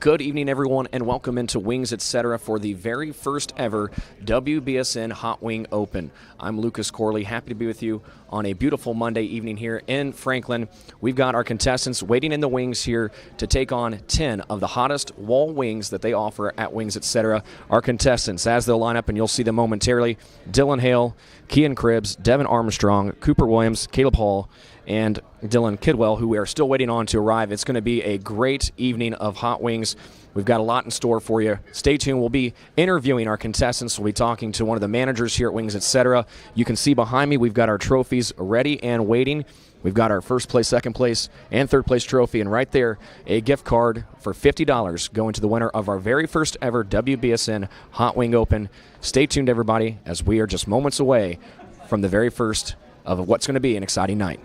Good evening, everyone, and welcome into Wings Etc. for the very first ever WBSN Hot Wing Open. I'm Lucas Corley, happy to be with you on a beautiful Monday evening here in Franklin. We've got our contestants waiting in the wings here to take on 10 of the hottest wall wings that they offer at Wings Etc. Our contestants, as they'll line up, and you'll see them momentarily: Dylan Hale, Kean Cribbs, Devin Armstrong, Cooper Williams, Caleb Hall, and Dylan Kidwell, who we are still waiting on to arrive. It's going to be a great evening of hot wings. We've got a lot in store for you. Stay tuned. We'll be interviewing our contestants. We'll be talking to one of the managers here at Wings Etc. You can see behind me we've got our trophies ready and waiting. We've got our first place, second place, and third place trophy, and right there, a gift card for $50 going to the winner of our very first ever WBSN Hot Wing Open. Stay tuned, everybody, as we are just moments away from the very first of what's going to be an exciting night.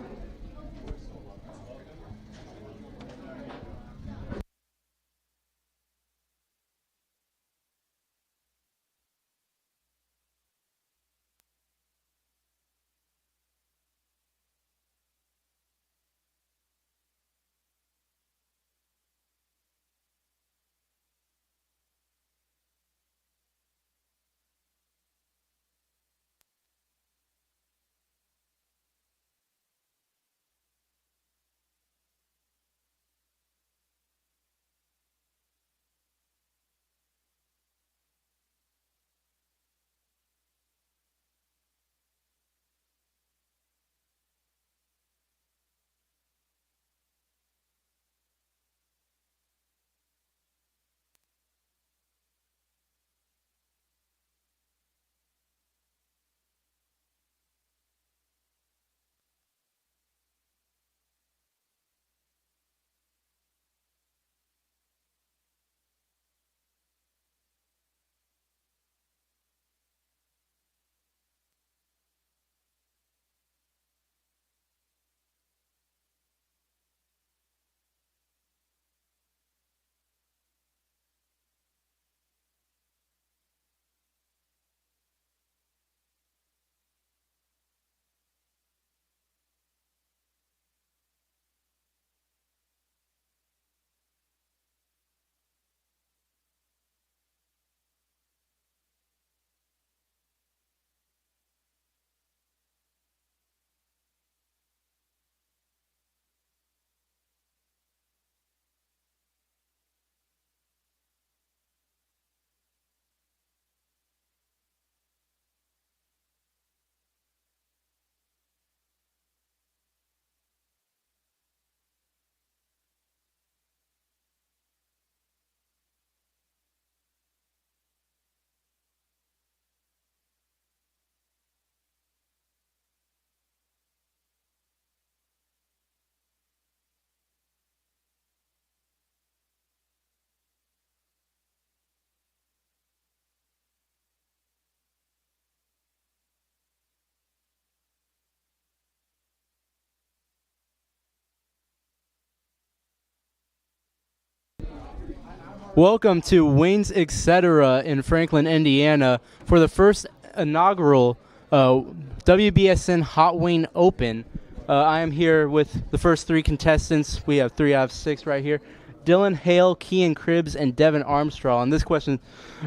Welcome to Wings Etc. in Franklin, Indiana for the first inaugural WBSN Hot Wing Open. I am here with the first three contestants. We have 3 out of 6 right here: Dylan Hale, Kean Cribbs, and Devin Armstrong. And this question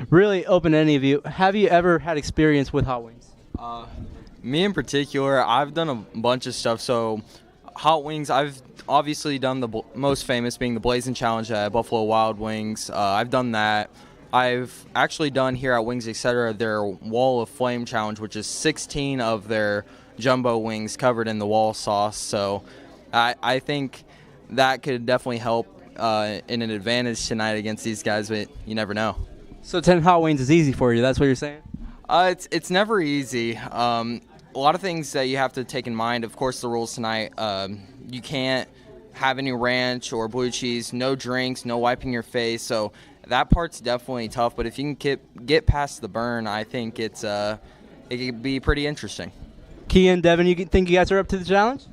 really open to any of you. Have you ever had experience with hot wings? Me in particular, I've done a bunch of stuff. So hot wings, I've obviously done the most famous being the Blazing Challenge at Buffalo Wild Wings. I've done that. I've actually done here at Wings Etc. their Wall of Flame Challenge, which is 16 of their jumbo wings covered in the wall sauce. So I think that could definitely help in an advantage tonight against these guys, but you never know. So 10 hot wings is easy for you, that's what you're saying? It's never easy. A lot of things that you have to take in mind. Of course, the rules tonight, you can't have any ranch or blue cheese, no drinks, no wiping your face. So that part's definitely tough. But if you can get past the burn, I think it could be pretty interesting. Kean, Devin, you think you guys are up to the challenge?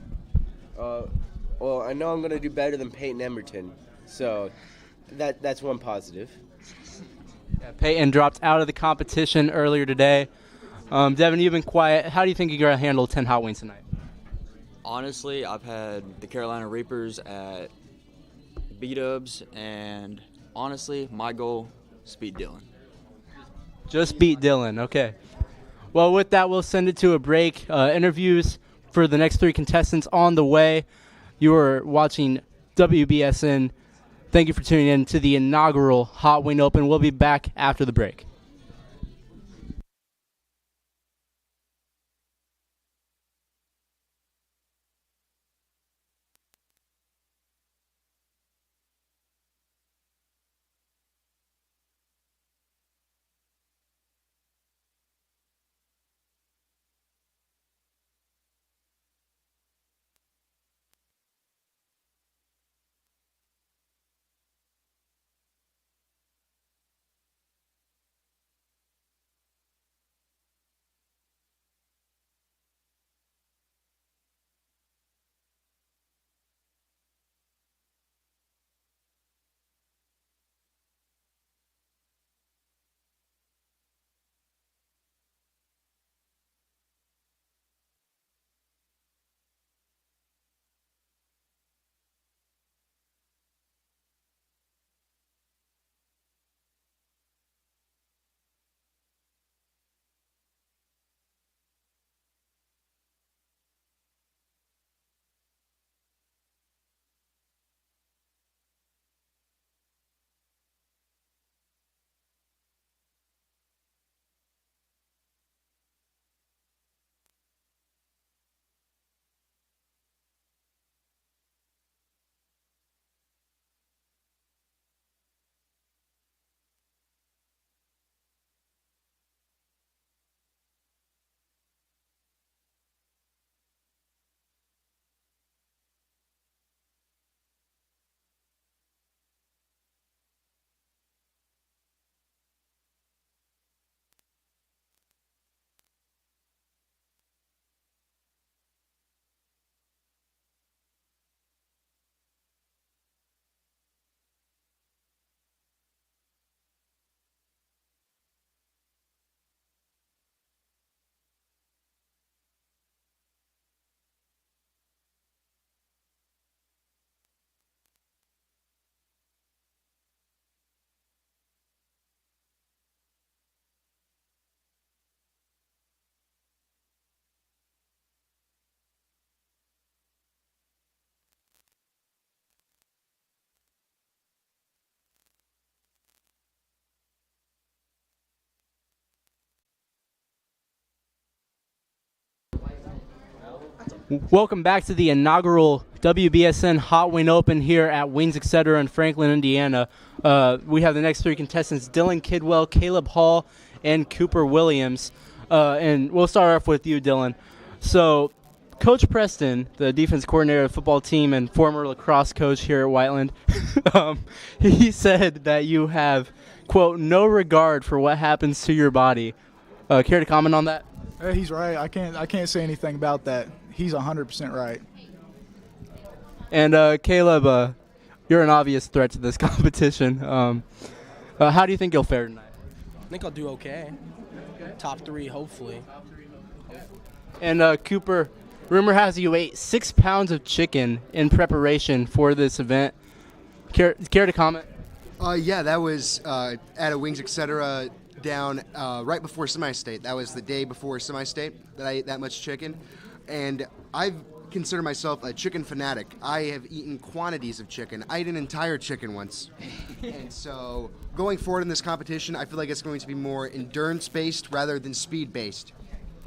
Well, I know I'm going to do better than Peyton Emberton, so that's one positive. Yeah, Peyton dropped out of the competition earlier today. Devin, you've been quiet. How do you think you're going to handle 10 hot wings tonight? Honestly, I've had the Carolina Reapers at B-Dubs and Honestly, my goal is beat Dylan. Just beat Dylan. Okay. Well, with that, we'll send it to a break. Interviews for the next 3 contestants on the way. You are watching WBSN. Thank you for tuning in to the inaugural Hot Wing Open. We'll be back after the break. Welcome back to the inaugural WBSN Hot Wing Open here at Wings Etc. in Franklin, Indiana. We have the next 3 contestants, Dylan Kidwell, Caleb Hall, and Cooper Williams. And we'll start off with you, Dylan. So, Coach Preston, the defense coordinator of the football team and former lacrosse coach here at Whiteland, he said that you have, quote, no regard for what happens to your body. Care to comment on that? He's right. I can't say anything about that. He's 100% right. And Caleb, you're an obvious threat to this competition. How do you think you'll fare tonight? I think I'll do okay. Top 3, hopefully. And Cooper, rumor has you ate 6 pounds of chicken in preparation for this event. Care to comment? Yeah, that was at a Wings Etc. down right before semi-state. That was the day before semi-state that I ate that much chicken. And I've considered myself a chicken fanatic. I have eaten quantities of chicken. I ate an entire chicken once. And so going forward in this competition, I feel like it's going to be more endurance-based rather than speed-based.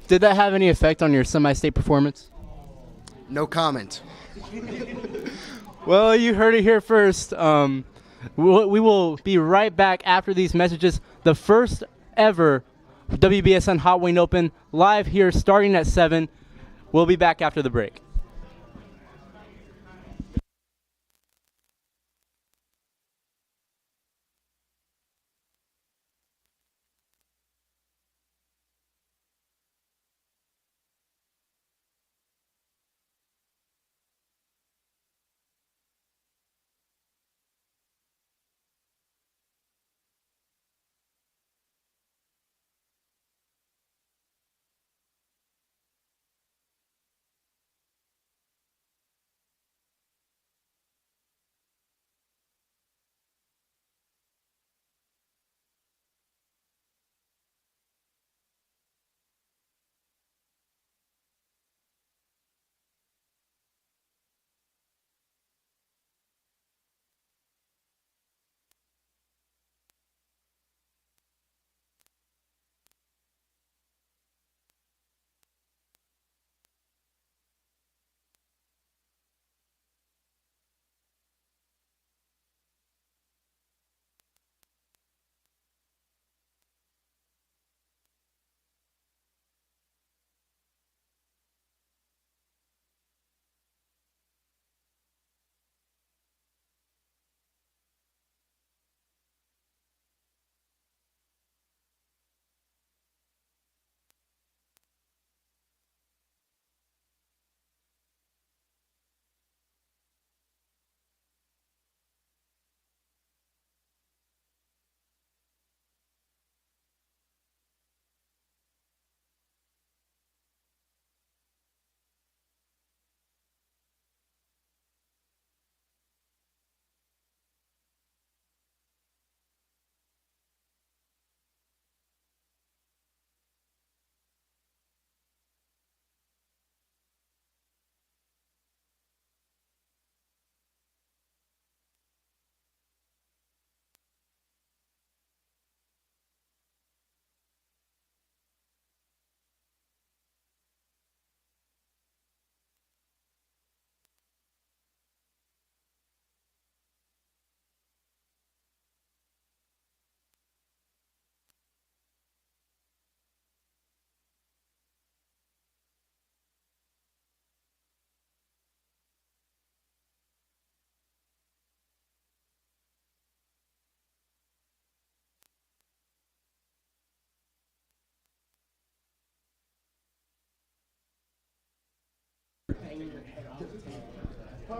Did that have any effect on your semi-state performance? No comment. Well, you heard it here first. We will be right back after these messages. The first ever WBSN Hot Wing Open live here starting at 7. We'll be back after the break.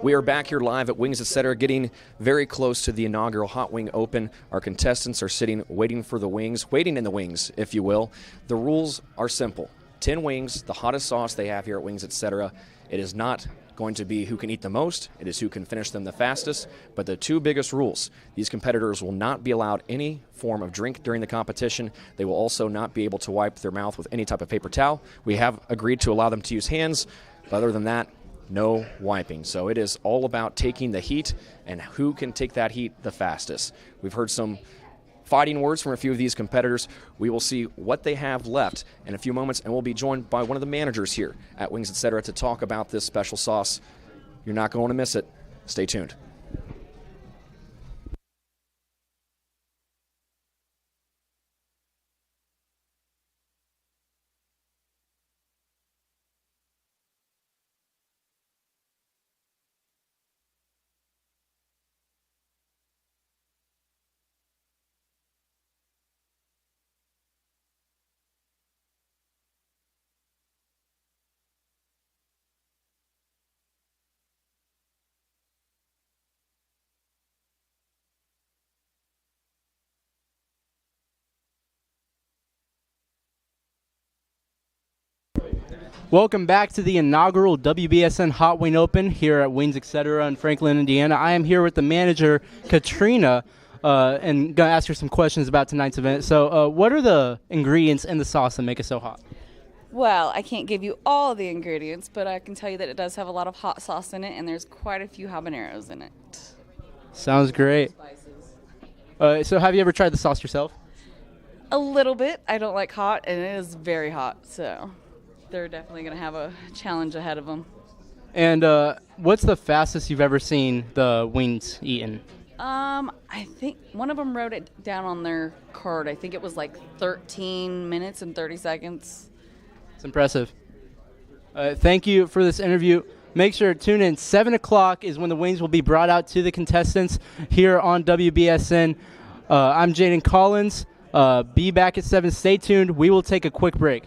We are back here live at Wings Etc., getting very close to the inaugural Hot Wing Open. Our contestants are sitting, waiting for the wings, waiting in the wings, if you will. The rules are simple. 10 wings, the hottest sauce they have here at Wings Etc. It is not going to be who can eat the most, it is who can finish them the fastest. But the two biggest rules, these competitors will not be allowed any form of drink during the competition. They will also not be able to wipe their mouth with any type of paper towel. We have agreed to allow them to use hands, but other than that, no wiping. So it is all about taking the heat and who can take that heat the fastest. We've heard some fighting words from a few of these competitors. We will see what they have left in a few moments, and we'll be joined by one of the managers here at Wings Etc. to talk about this special sauce. You're not going to miss it. Stay tuned. Welcome back to the inaugural WBSN Hot Wing Open here at Wings Etc. in Franklin, Indiana. I am here with the manager, Katrina, and going to ask her some questions about tonight's event. So what are the ingredients in the sauce that make it so hot? Well, I can't give you all the ingredients, but I can tell you that it does have a lot of hot sauce in it, and there's quite a few habaneros in it. Sounds great. So have you ever tried the sauce yourself? A little bit. I don't like hot, and it is very hot, so they're definitely going to have a challenge ahead of them. And what's the fastest you've ever seen the wings eaten? I think one of them wrote it down on their card. I think it was like 13 minutes and 30 seconds. It's impressive. Thank you for this interview. Make sure to tune in. 7 o'clock is when the wings will be brought out to the contestants here on WBSN. I'm Jaden Collins. Be back at 7. Stay tuned. We will take a quick break.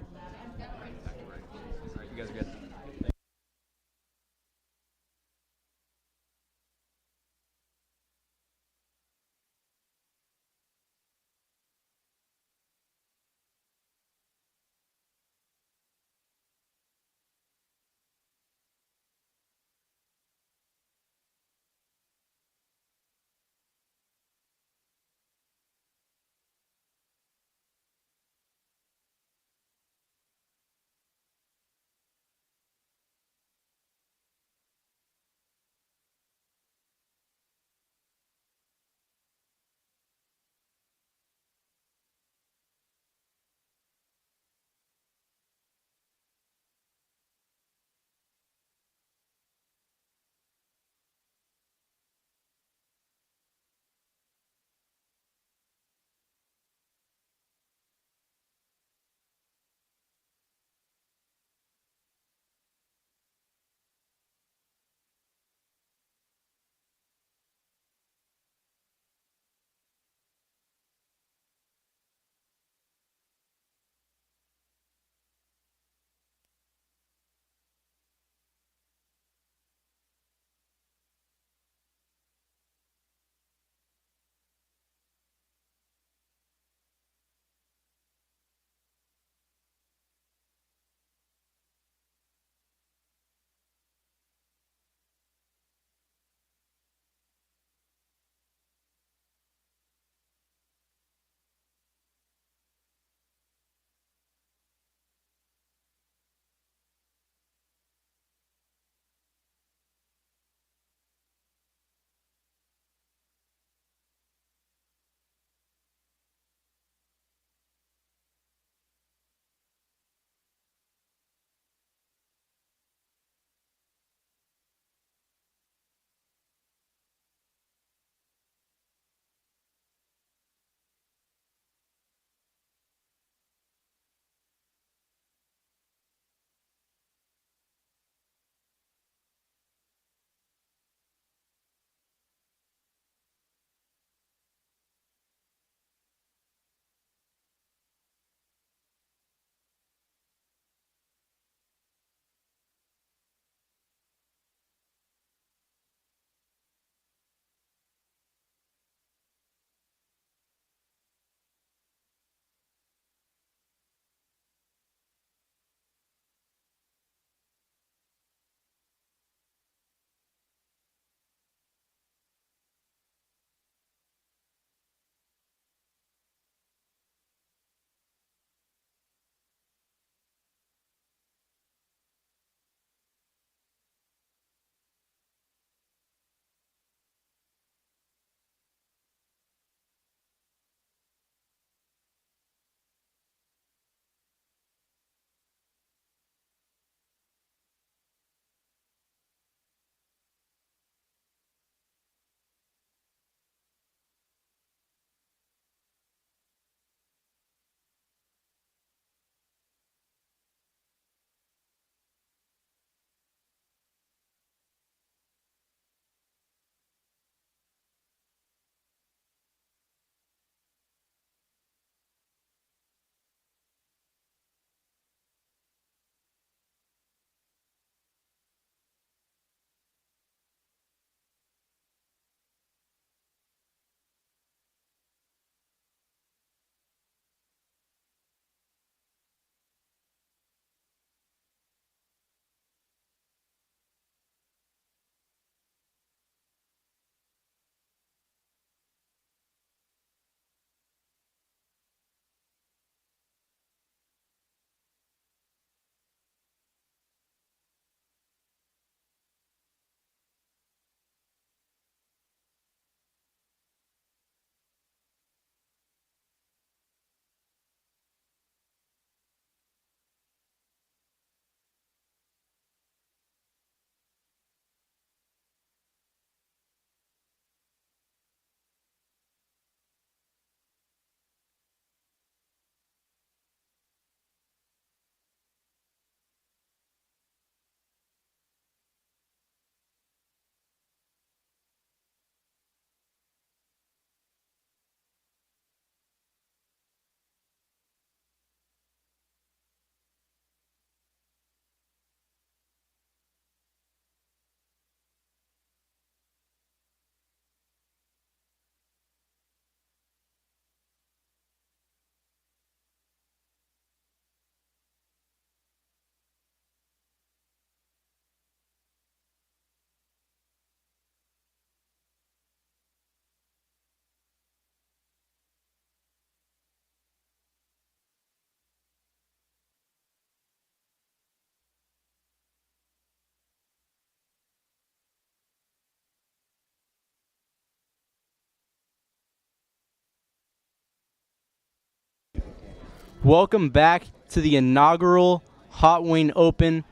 Welcome back to the inaugural Hot Wing Open,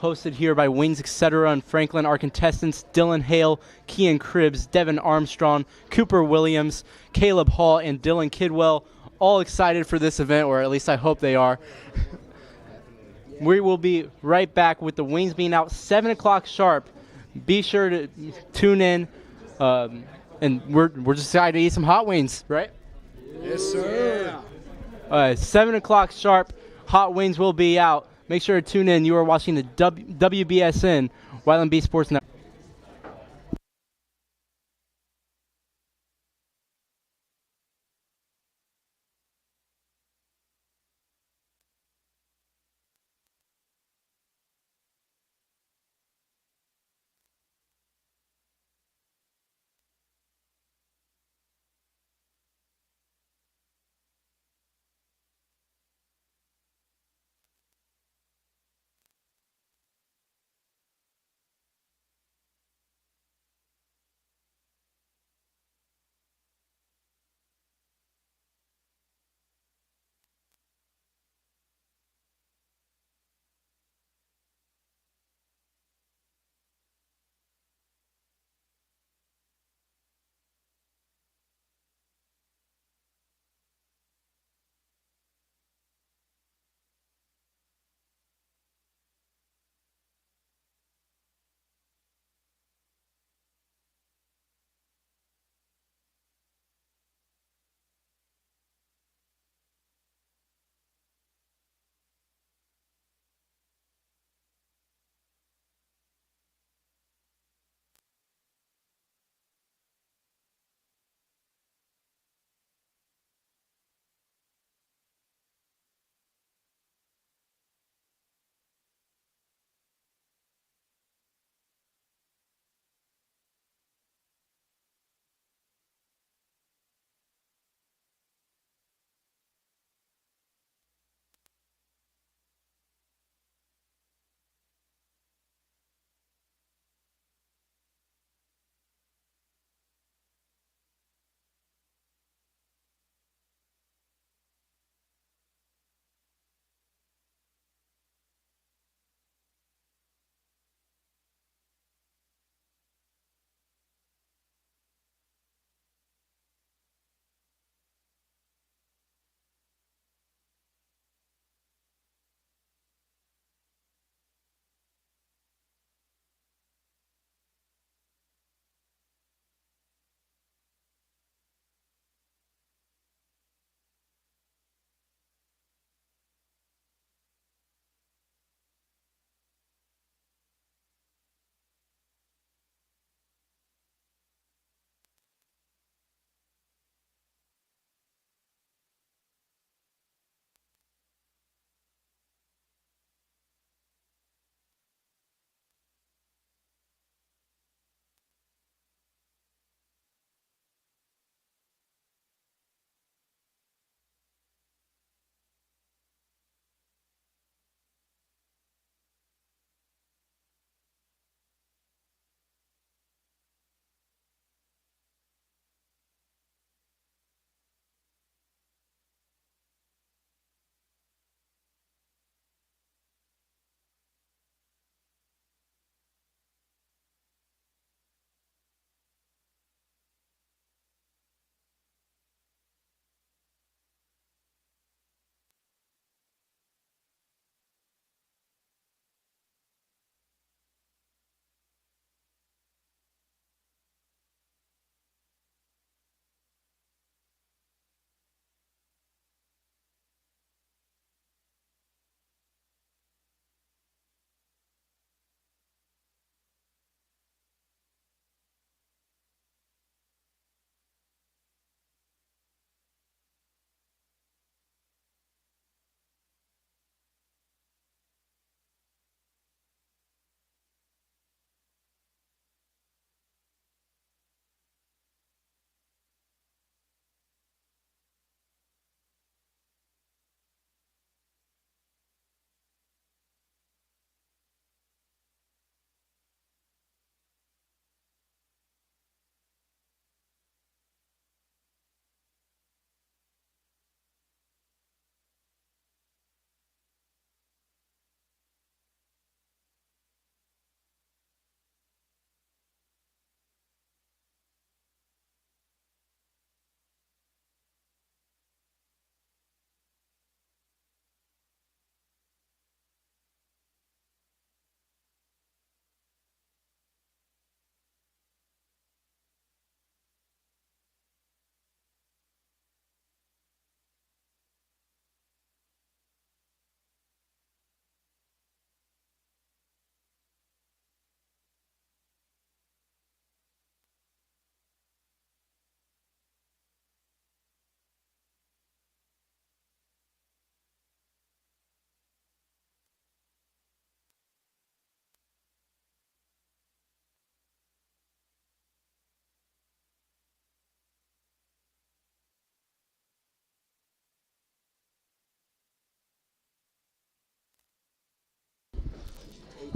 hosted here by Wings Etc. in Franklin. Our contestants, Dylan Hale, Kean Cribbs, Devin Armstrong, Cooper Williams, Caleb Hall, and Dylan Kidwell, all excited for this event, or at least I hope they are. We will be right back with the wings being out 7 o'clock sharp. Be sure to tune in, and we're just excited to eat some hot wings, right? Yes, sir. 7 o'clock sharp, hot wings will be out. Make sure to tune in. You are watching the WBSN Wyland Bee Sports Network.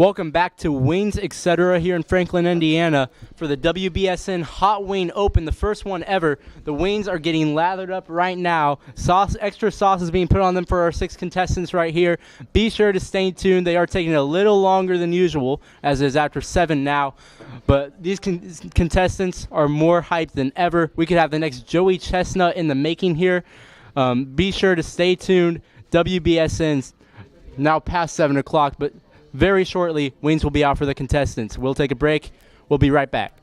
Welcome back to Wings Etc. here in Franklin, Indiana for the WBSN Hot Wing Open, the first one ever. The wings are getting lathered up right now. Extra sauce is being put on them for our 6 contestants right here. Be sure to stay tuned. They are taking a little longer than usual, as it is after 7 now. But these contestants are more hyped than ever. We could have the next Joey Chestnut in the making here. Be sure to stay tuned. WBSN's now past 7 o'clock, but very shortly, wings will be out for the contestants. We'll take a break. We'll be right back.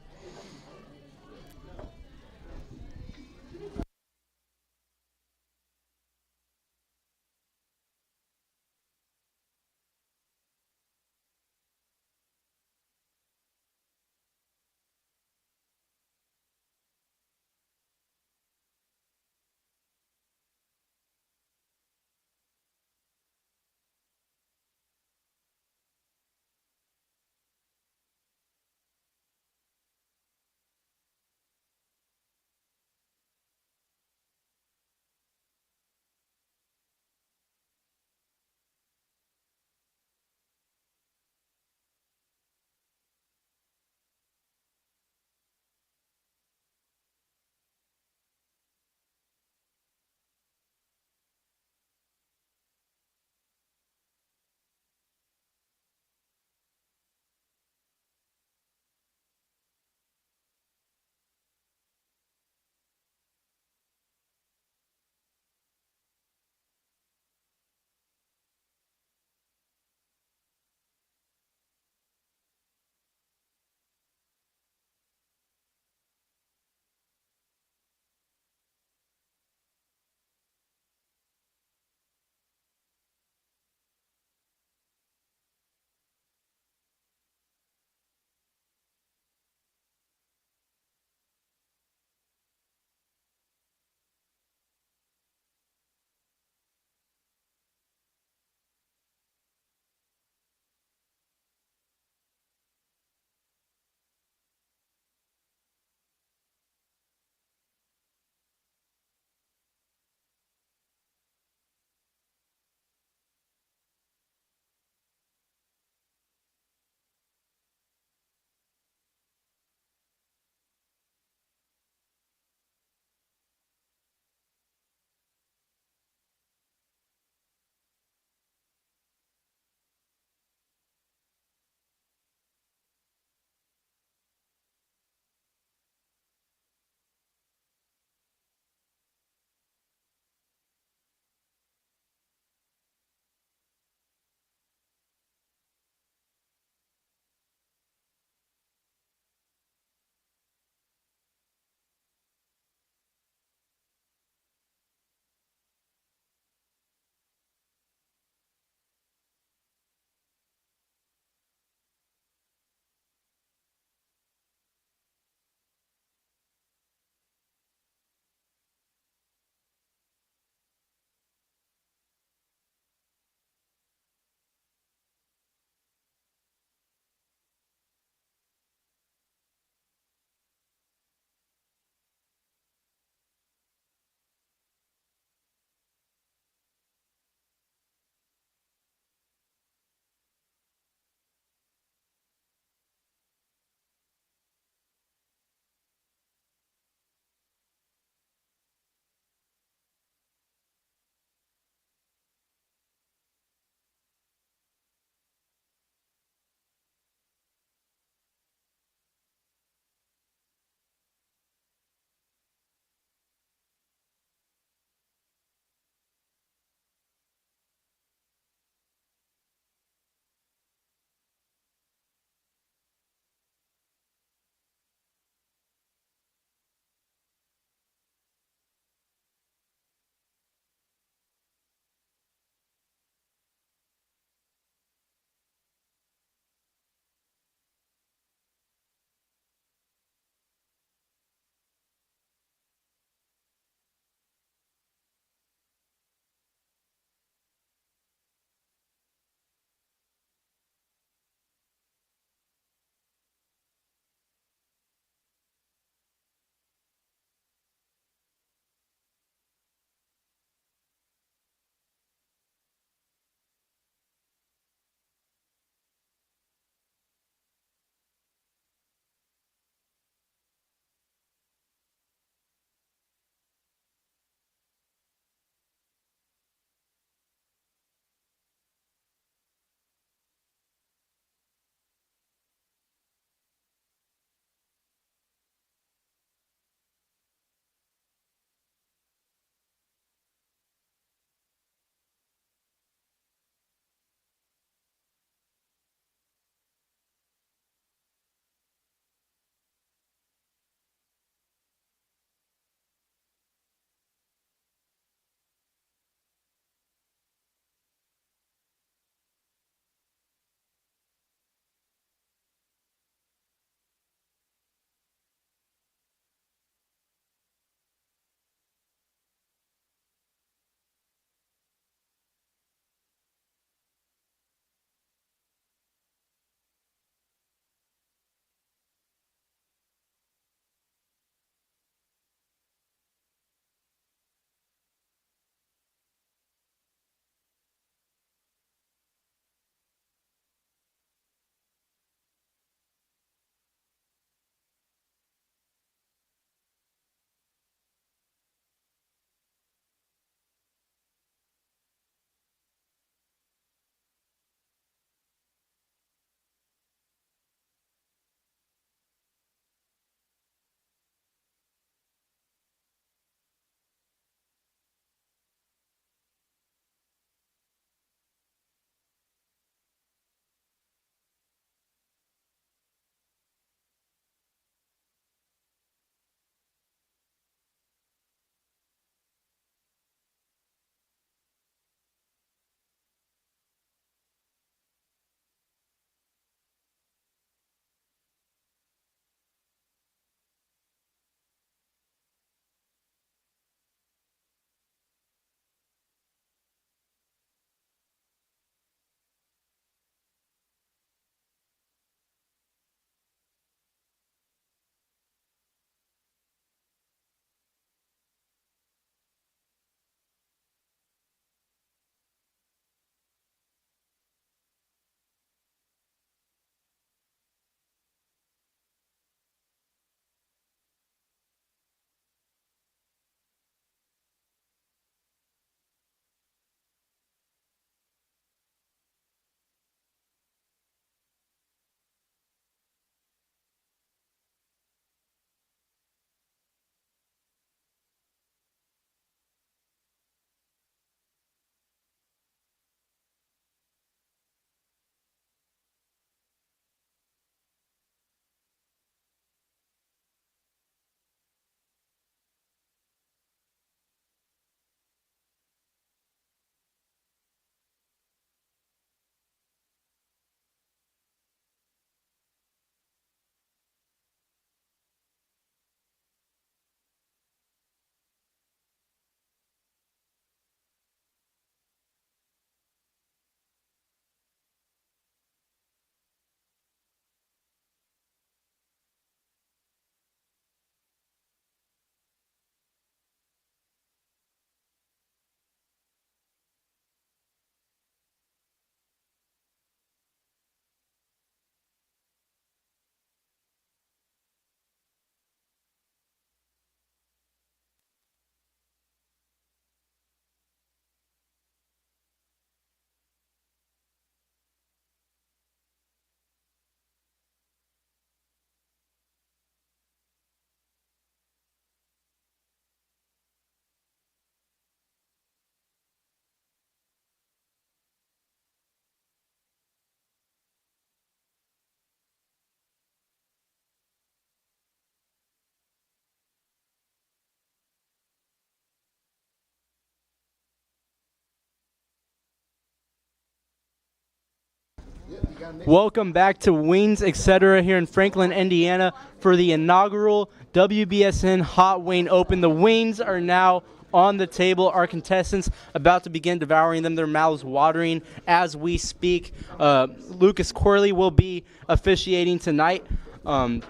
Welcome back to Wings, etc. here in Franklin, Indiana for the inaugural WBSN Hot Wing Open. The wings are now on the table. Our contestants about to begin devouring them, their mouths watering as we speak. Lucas Corley will be officiating tonight. And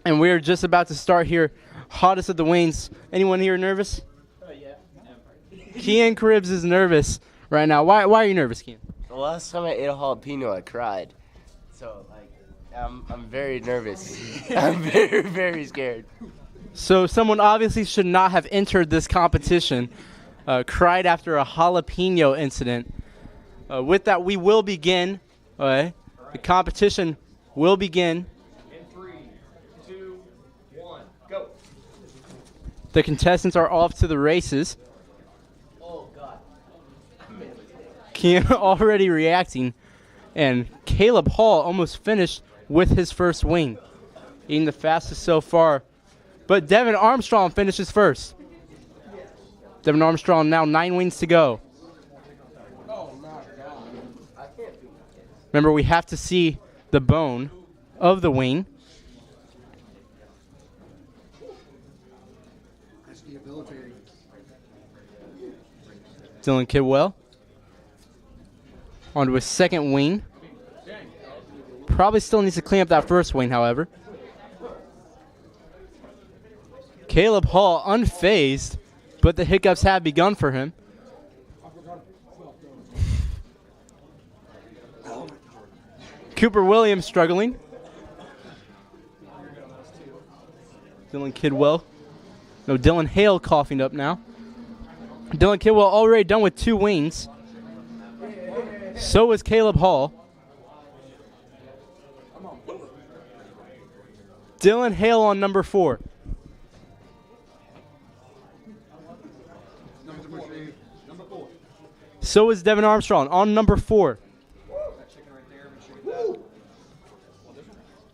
we're just about to start here. Hottest of the wings. Anyone here nervous? Yeah. Kian Cribbs is nervous right now. Why are you nervous, Kian? The last time I ate a jalapeno, I cried. So, I'm very nervous. I'm very, very scared. So someone obviously should not have entered this competition, cried after a jalapeno incident. With that, we will begin. The competition will begin. In 3, 2, 1, go. The contestants are off to the races. Oh, God. Kian already reacting. And Caleb Hall almost finished with his first wing, eating the fastest so far. But Devin Armstrong finishes first. Devin Armstrong now 9 wings to go. Remember, we have to see the bone of the wing. Dylan Kidwell onto his second wing. Probably still needs to clean up that first wing, however. Caleb Hall unfazed, but the hiccups have begun for him. Cooper Williams struggling. Dylan Kidwell. No, Dylan Hale coughing up now. Dylan Kidwell already done with 2 wings. So is Caleb Hall. Dylan Hale on number 4. So is Devin Armstrong on number 4.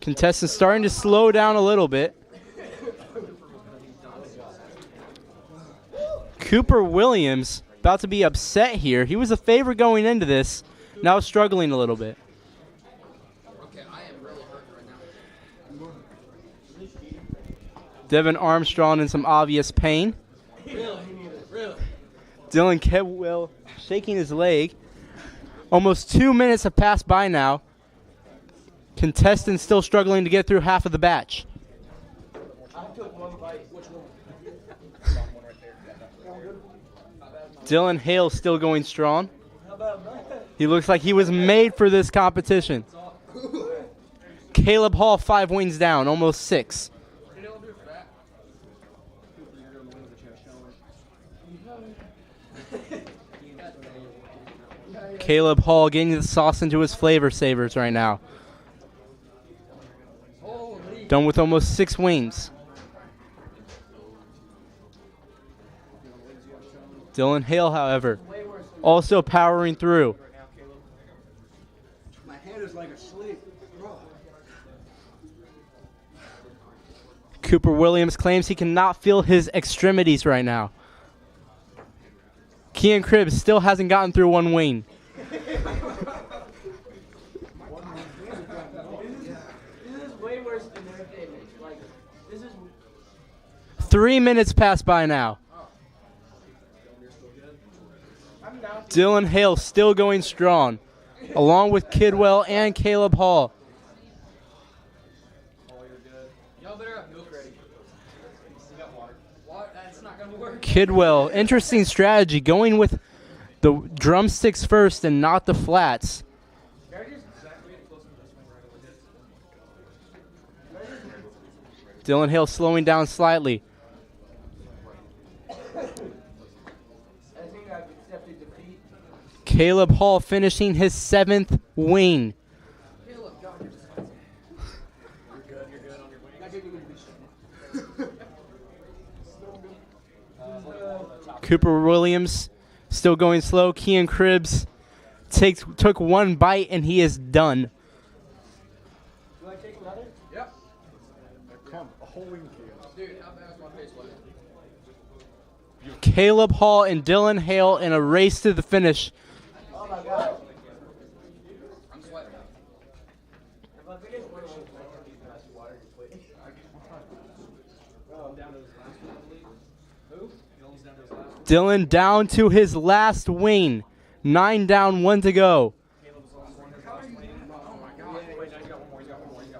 Contestant starting to slow down a little bit. Cooper Williams about to be upset here. He was a favorite going into this. Now struggling a little bit. Devin Armstrong in some obvious pain. Dylan Kidwell shaking his leg. Almost 2 minutes have passed by now. Contestant still struggling to get through half of the batch. Dylan Hale still going strong. He looks like he was made for this competition. Caleb Hall 5 wings down, almost 6. Caleb Hall getting the sauce into his flavor savers right now. Done with almost 6 wings. Dylan Hale, however, also powering through. My head is like asleep. Cooper Williams claims he cannot feel his extremities right now. Kian Cribbs still hasn't gotten through 1 wing. 3 minutes pass by now. Dylan Hale still going strong, along with Kidwell and Caleb Hall. Kidwell, interesting strategy, going with the drumsticks first and not the flats. Dylan Hale slowing down slightly. Caleb Hall finishing his 7th wing. Cooper Williams still going slow. Kian Cribbs took 1 bite and he is done. Caleb Hall and Dylan Hale in a race to the finish. Dylan down to his last wing. 9 down, 1 to go.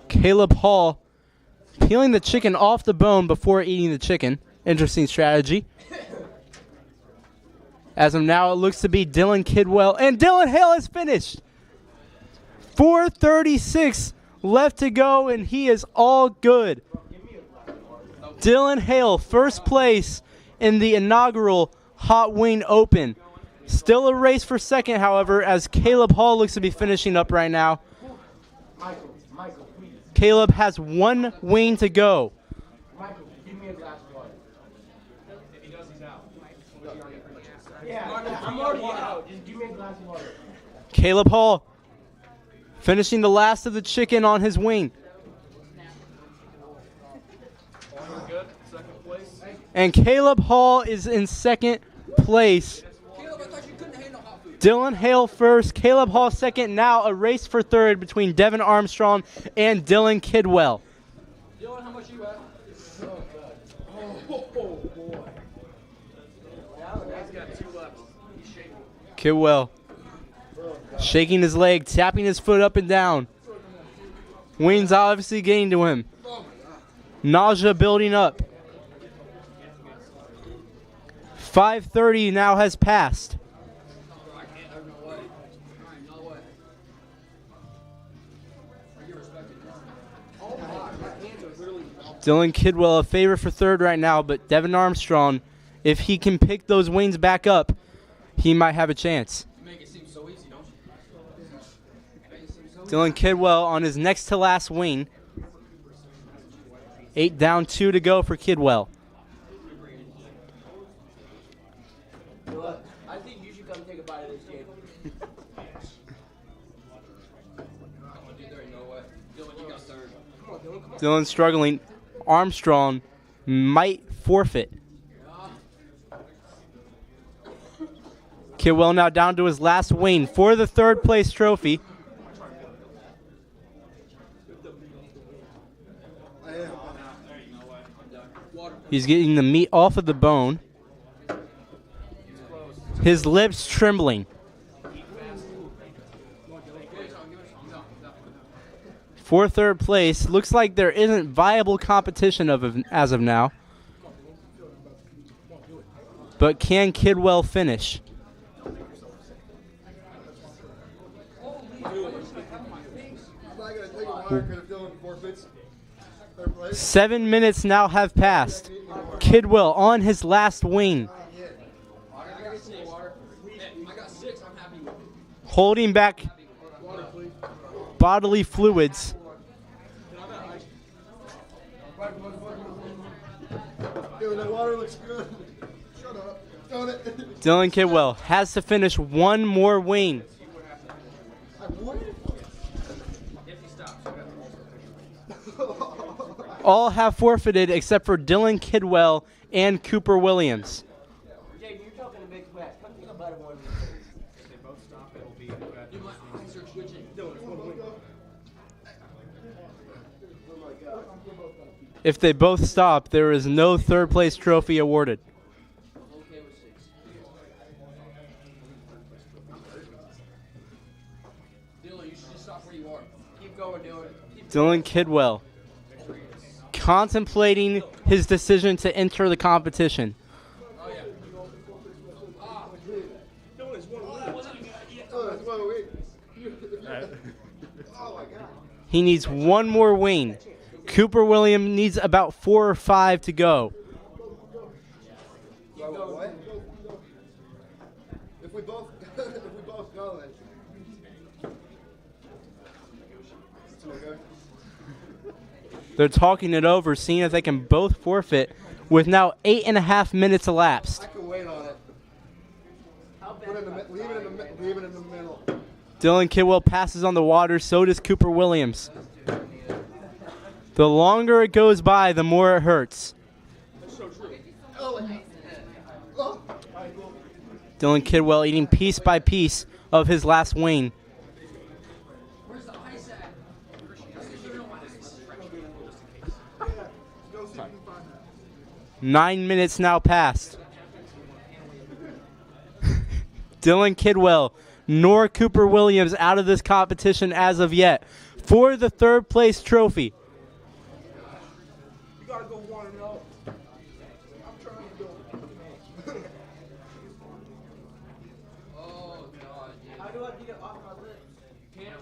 Caleb Hall peeling the chicken off the bone before eating the chicken. Interesting strategy. As of now, it looks to be Dylan Kidwell. And Dylan Hale has finished. 4:36 left to go, and he is all good. Dylan Hale, first place in the inaugural Hot Wing Open. Still a race for second, however, as Caleb Hall looks to be finishing up right now. Caleb has 1 wing to go. Caleb Hall finishing the last of the chicken on his wing. And Caleb Hall is in second place. Dylan Hale first, Caleb Hall second. Now a race for third between Devin Armstrong and Dylan Kidwell. Dylan, how much you at? Kidwell shaking his leg, tapping his foot up and down. Wings obviously getting to him. Nausea building up. 5:30 now has passed. Dylan Kidwell a favorite for third right now, but Devin Armstrong, if he can pick those wings back up, he might have a chance. Dylan Kidwell on his next to last wing. 8 down, 2 to go for Kidwell. I think you should come take a bite of this, Jade. Dylan struggling. Armstrong might forfeit. Kidwell now down to his last wing for the third place trophy. He's getting the meat off of the bone. His lips trembling. For third place, looks like there isn't viable competition as of now. But can Kidwell finish? 7 minutes now have passed. Kidwell on his last wing. Holding back bodily fluids. Dylan Kidwell has to finish 1 more wing. All have forfeited except for Dylan Kidwell and Cooper Williams. If they both stop, there is no third place trophy awarded. Dylan Kidwell contemplating his decision to enter the competition. He needs 1 more wing. Cooper Williams needs about 4 or 5 to go. If we both go, then. They're talking it over, seeing if they can both forfeit, with now 8.5 minutes elapsed. I can wait on it. Leave it in the middle. Dylan Kidwell passes on the water, so does Cooper Williams. The longer it goes by, the more it hurts. Dylan Kidwell eating piece by piece of his last wing. 9 minutes now passed. Dylan Kidwell nor Cooper Williams out of this competition as of yet for the third place trophy. You gotta go 1-0. I'm trying to go. Oh, God. How do I get off my leg? You can't.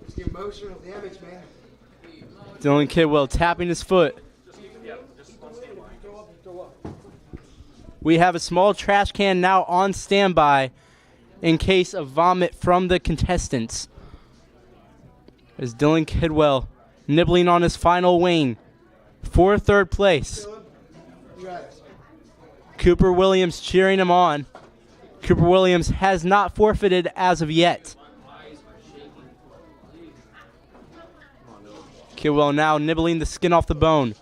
It's the emotional damage, man. Dylan Kidwell tapping his foot. We have a small trash can now on standby in case of vomit from the contestants. As Dylan Kidwell nibbling on his final wing for third place. Cooper Williams cheering him on. Cooper Williams has not forfeited as of yet. Kidwell now nibbling the skin off the bone.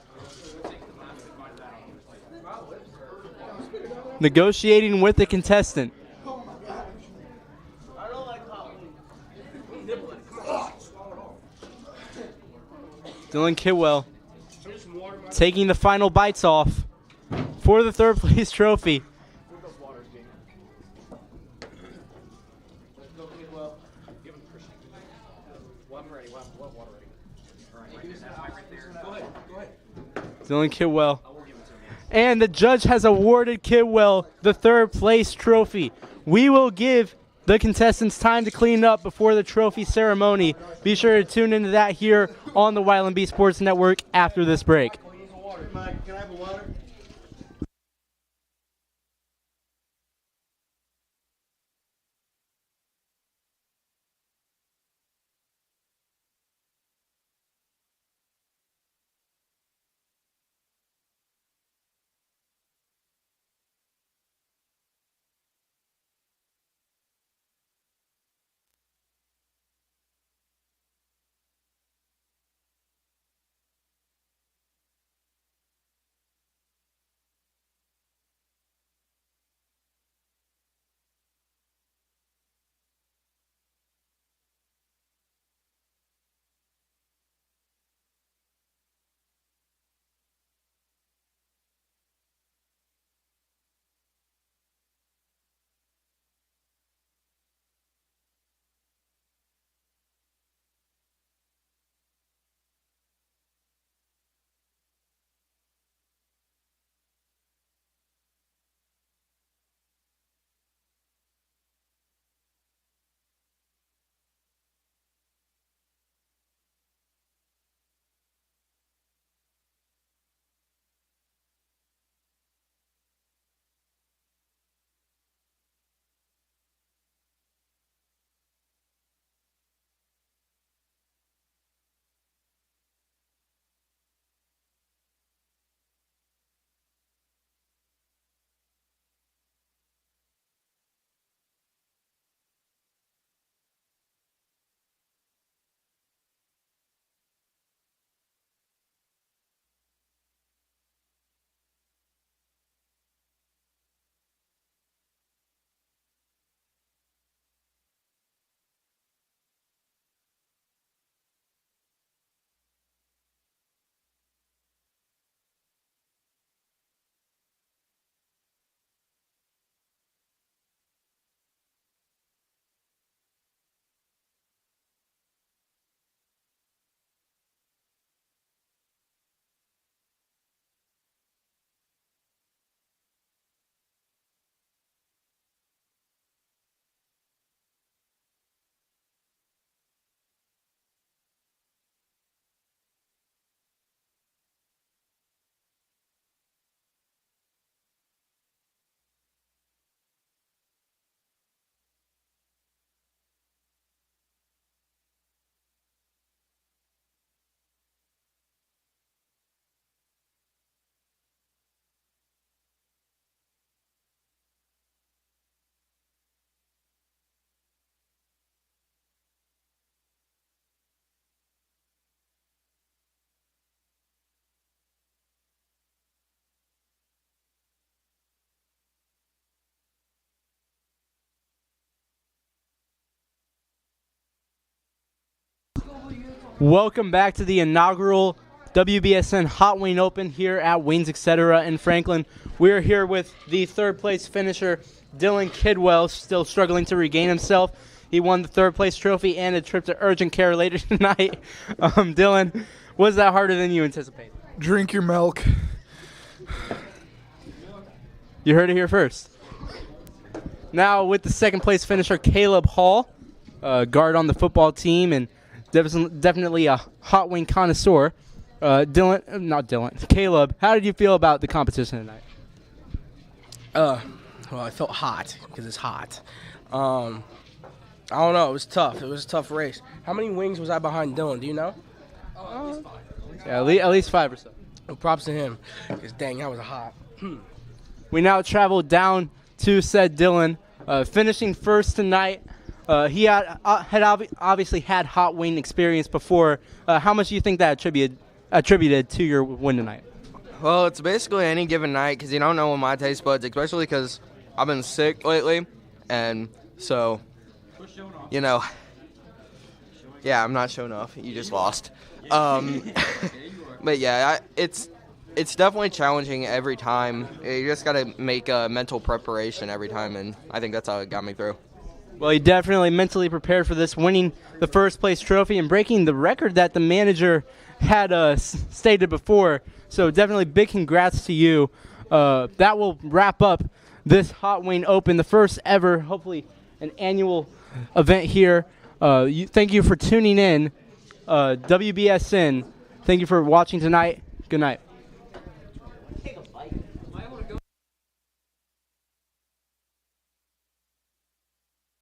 Negotiating with the contestant. Dylan Kidwell taking the final bites off for the third place trophy. Dylan Kidwell. And the judge has awarded Kidwell the third place trophy. We will give the contestants time to clean up before the trophy ceremony. Be sure to tune into that here on the YLMB Sports Network after this break. Can I have a water? Welcome back to the inaugural WBSN Hot Wing Open here at Wings Etc. in Franklin. We're here with the third place finisher, Dylan Kidwell, still struggling to regain himself. He won the third place trophy and a trip to urgent care later tonight. Dylan, was that harder than you anticipated? Drink your milk. You heard it here first. Now with the second place finisher, Caleb Hall, guard on the football team and definitely a hot wing connoisseur. Caleb, how did you feel about the competition tonight? Well, I felt hot because it's hot. I don't know. It was tough. It was a tough race. How many wings was I behind Dylan? Do you know? Yeah, at least 5 or so. Well, props to him because, dang, that was hot. We now travel down to said Dylan, finishing first tonight. He had obviously had hot wing experience before. How much do you think that attributed to your win tonight? Well, it's basically any given night because you don't know when my taste buds, especially because I've been sick lately, and so, you know, yeah, I'm not showing off. You just lost. But yeah, it's definitely challenging every time. You just got to make a mental preparation every time, and I think that's how it got me through. Well, you definitely mentally prepared for this, winning the first place trophy and breaking the record that the manager had stated before. So definitely big congrats to you. That will wrap up this Hot Wing Open, the first ever, hopefully, an annual event here. Thank you for tuning in. WBSN, thank you for watching tonight. Good night.